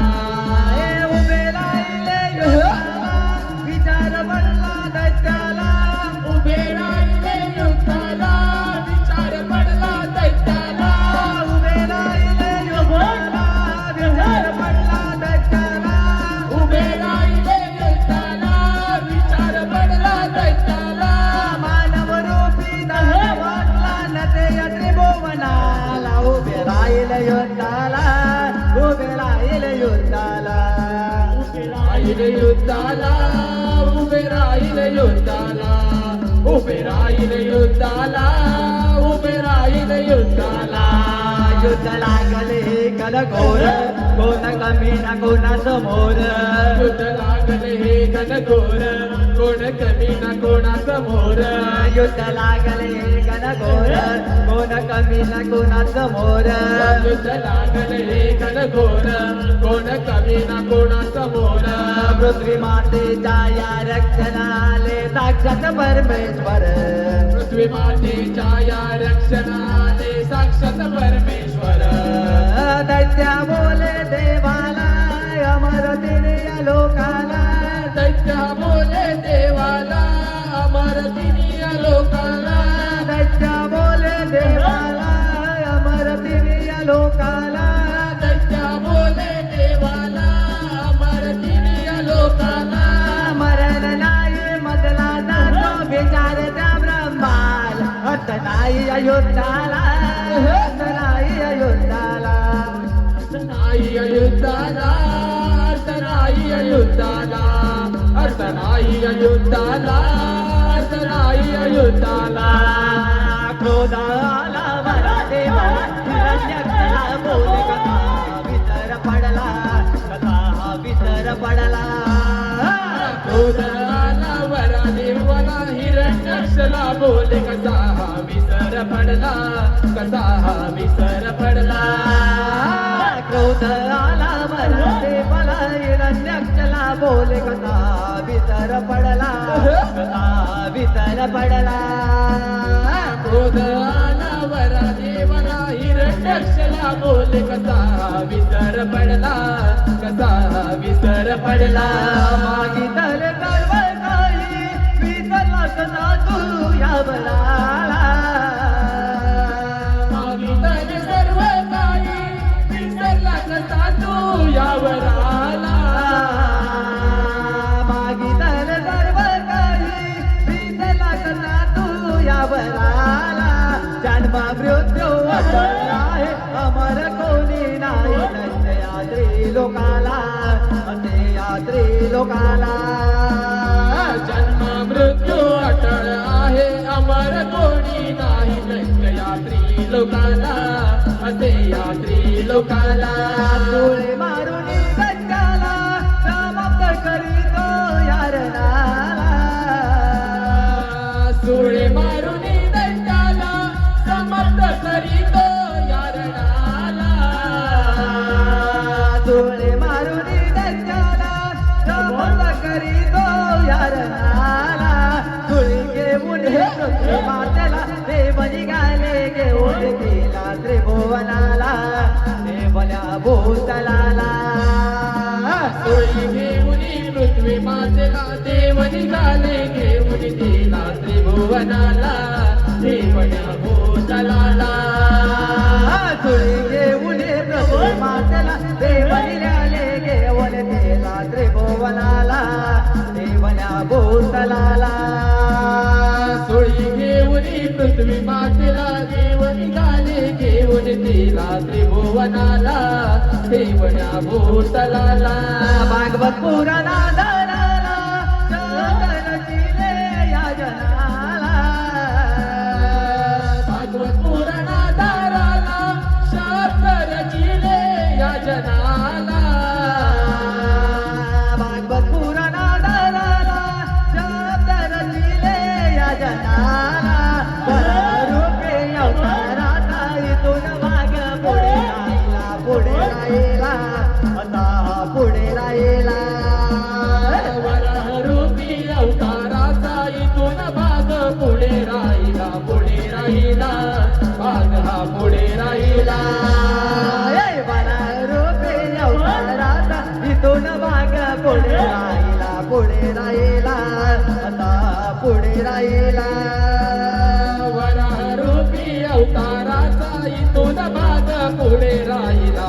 उभे राहील युद्धाला विचार पडला दैत्याला उभे राहिले युद्धाला विचार पडला दैत्याला उभे राहील युद्धाला विचार पडला दैत्याला उभे राहिले युद्धाला विचार पडला दैत्याला मानव रूपी दान वाटला न ते त्रिभुवनाला उभे राहील युद्धाला उभे राहील युद्धाला उभे राहील युद्धाला उभे राहील युद्धाला उभे राहील युद्धाला उभे राहील युद्धाला युद्ध लागले घनघोर कोण कमी ना कोणा समोर युद्ध लागले हे घनघोर कोण कमी ना कोणा समोर युद्ध लागले घनघोर कोण कमी ना कोणा समोर युद्ध लागले हे घनघोर कोण कमी ना कोणा समोर पृथ्वी मातेच्या या रक्षणाले साक्षात परमेश्वर पृथ्वी मातेच्या या रक्षणाने साक्षात परमेश्वर दैत्या बोले देवाला अमर तिने या लोकाला दैत्य बोले देवाला अमर तिनिया लोकाला दैत्या बोले देवाला अमर तिने या लोकाला दैत्य बोले देवाला अमर तिनिया लोकाला मरण नाही मधला जातो विचार त्या ब्रह्माल हत नाही अयोध्याला हत नाही अयोध्याला नाही अयुद्धाला अर्थ नाही अयुद्धाला अर्थ नाही अयुद्धाला अर्थ नाही अयुद्धाला क्रोधाला वरा देवा हिरण्यकला बोले कथा विसर पडला कथा हा विसर पडला क्रोधाला वरा देवाला हिरण्यक्षला बोले कसा हा विसर पडला कसा हा विसर पडला क्रोध आला मला देवाला हिरण्यकला बोले कथा विसर पडला कथा विसर पडला क्रोध आला वरा देवाला हिरण्यक्षला बोले कसा विसर पडला कसा विसर पडला मागितल सर्व काही विसरला कसा तू या बळाला मागितल सर्व काही विसरला कसा तू यावर आला मागितल सर्व काही विसरला कसा तू या बळाला जन्म मृत्यू अटळ आहे अमर कोणी नाही नैत्य यात्री लोकाला असे यात्री लोकाला जन्म मृत्यू अटळ आहे अमर कोणी नाही दैत्य यात्री लोकाला असे यात्री लोकाला डोळे मारून सज्जाला समाप्त करीतो यारणाला सुळे मारून दैत्याला समर्थ करीतो यारणाला डोळे मारून सज्जाला सोळी घेऊनी पृथ्वी मातेला देव निघाले घेऊन तिला त्रिभुवनाला देवण्या भूतलाला तुळी घेऊन प्रभू मातेला देव निघाले घेऊन तिला त्रिभुवनाला देवण्या भूतलाला सोळी घेऊनी पृथ्वी मातेला देव निघाले घेऊन तिला त्रिभुवनाला देवण्या भूतलाला भागवत पुराणा धराला रचिले या जनाला भागवत पुराणा दाराला शब्द रचिले या जनाला भागवत पुराणा धराला शब्द रचिले या जनाला पररूपे अवताराचा इथून माग पुढे राहिला आता पुढे राहिला वररूपी अवताराचा इथून भाग पुढे राहिला भाग हा पुढे राहिला रूपे अवताराचा इथून भाग पुढे राहिला आता पुढे राहिला वररूपी अवताराचा इथून भाग पुढे राहिला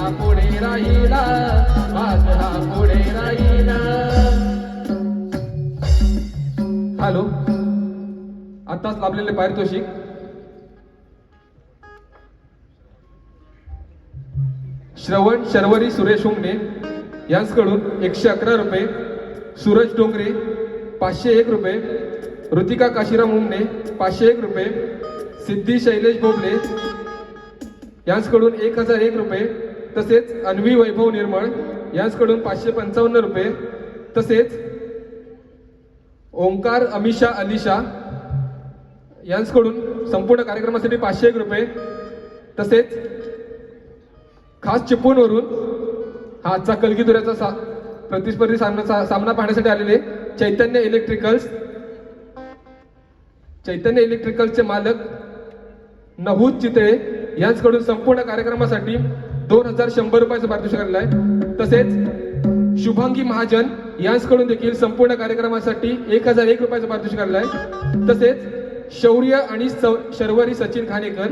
भाग हा पुढे राहिला हॅलो, आताच लाभलेले पारितोषिक श्रवण शर्वरी सुरेश हुमणे यांच्याकडून 111 रुपये, सूरज डोंगरे 501 रुपये, ऋतिका काशीराम हुमणे 501 रुपये, सिद्धी शैलेश बोबले यांच्याकडून 1001 रुपये, तसेच अन्वी वैभव निर्मळ यांच्याकडून 555 रुपये, तसेच ओंकार अमिषा अलिशा यांच्याकडून संपूर्ण कार्यक्रमासाठी 501 रुपये, तसेच खास चिपळूणवरून हा आजचा कलगीतुऱ्याचा प्रतिस्पर्धी सामना पाहण्यासाठी आलेले चैतन्य इलेक्ट्रिकल्सचे मालक नहूद चितळे यांच्याकडून संपूर्ण कार्यक्रमासाठी 2100 रुपयाचं पारितोषिक आलेलं आहे. तसेच शुभांगी महाजन यांच्याकडून देखील संपूर्ण कार्यक्रमासाठी 1001 रुपयाचं पारितोषिक आलेलं आहे. तसेच शौर्य आणि शर्वरी सचिन खानेकर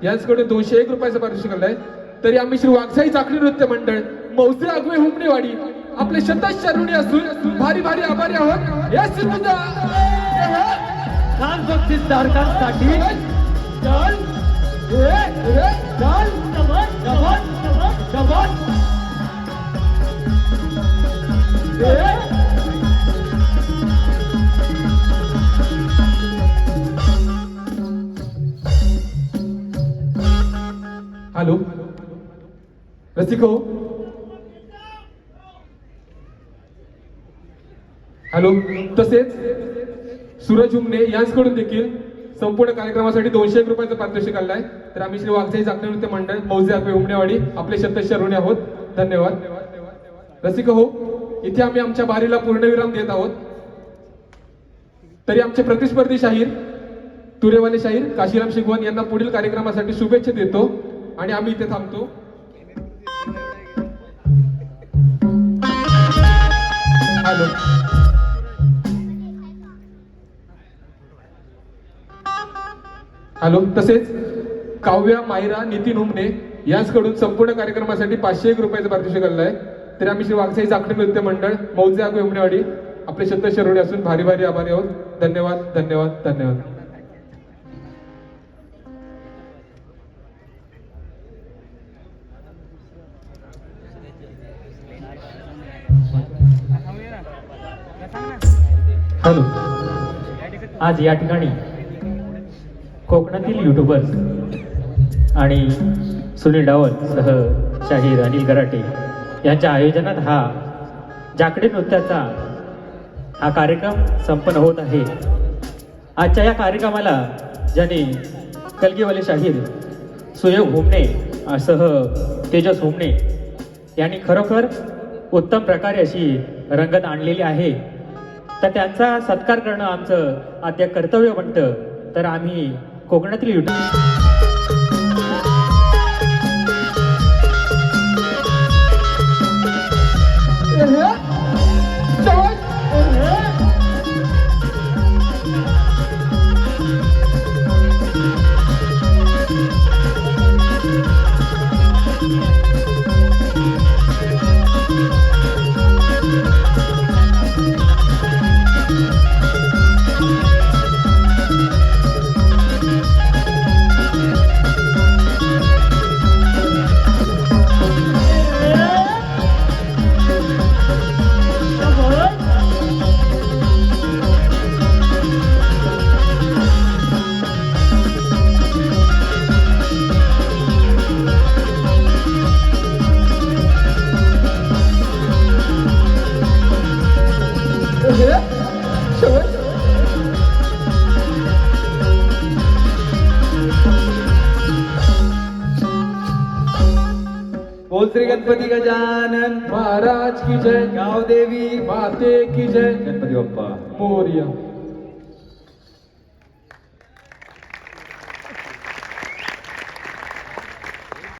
यांच्याकडून 201 रुपयाचं पारितोषिक आलेलं आहे. तरी आम्ही श्री वाघसाई चाकरी नृत्य मंडळ मौजे आगवे हुमणेवाडी आपले शतश ऋणी असून भारी भारी आभारी आहोत. या सुद्धा खास बक्षीस धारकांसाठी हॅलो रसिको, हॅलो, तसेच सूरज हुमणे यांच्याकडून देखील संपूर्ण कार्यक्रमासाठी 201 रुपयाचं पारितोषिक आलं आहे. तर आम्ही श्री वाघसाई जागरण नृत्य मंडळ मौजे आगवे हुमणेवाडी आपले शतश ऋणी आहोत. धन्यवाद. रसिक हो, इथे आम्ही आमच्या बारीला पूर्णविराम देत आहोत. तरी आमचे प्रतिस्पर्धी शाहीर तुरेवाले शाहीर काशीराम शिगवण यांना पुढील कार्यक्रमासाठी शुभेच्छा देतो आणि आम्ही इथे थांबतो. हॅलो, हॅलो, तसेच काव्या मायरा नितीन हुमणे यांच्याकडून संपूर्ण कार्यक्रमासाठी 501 रुपयाचं पारितोषिक आलेलं आहे. तरी आम्ही श्री वाघसाई जाखणी नृत्य मंडळ मौजे आगवे हुमणेवाडी आपले शतश ऋणी असून भारी भारी आभारी आहोत. धन्यवाद, धन्यवाद, धन्यवाद. हॅलो, आज या ठिकाणी कोकणातील युट्यूबर्स आणि सुनील डावल सह शाहीर अनिल गराटे यांच्या आयोजनात हा जाकडे नृत्याचा हा कार्यक्रम संपन्न होत आहे. आजच्या या कार्यक्रमाला ज्याने कलगीवाले शाहीर सुयोग हुमणे सह तेजस हुमणे यांनी खरोखर उत्तम प्रकारे अशी रंगत आणलेली आहे, तर त्यांचा सत्कार करणं आमचं आद्य कर्तव्य बनतं. तर आम्ही कोकणातील युट्यूब बोल श्री गणपती गजानन महाराज की जय, गावदेवी माते की जय, गणपती बाप्पा मोरया.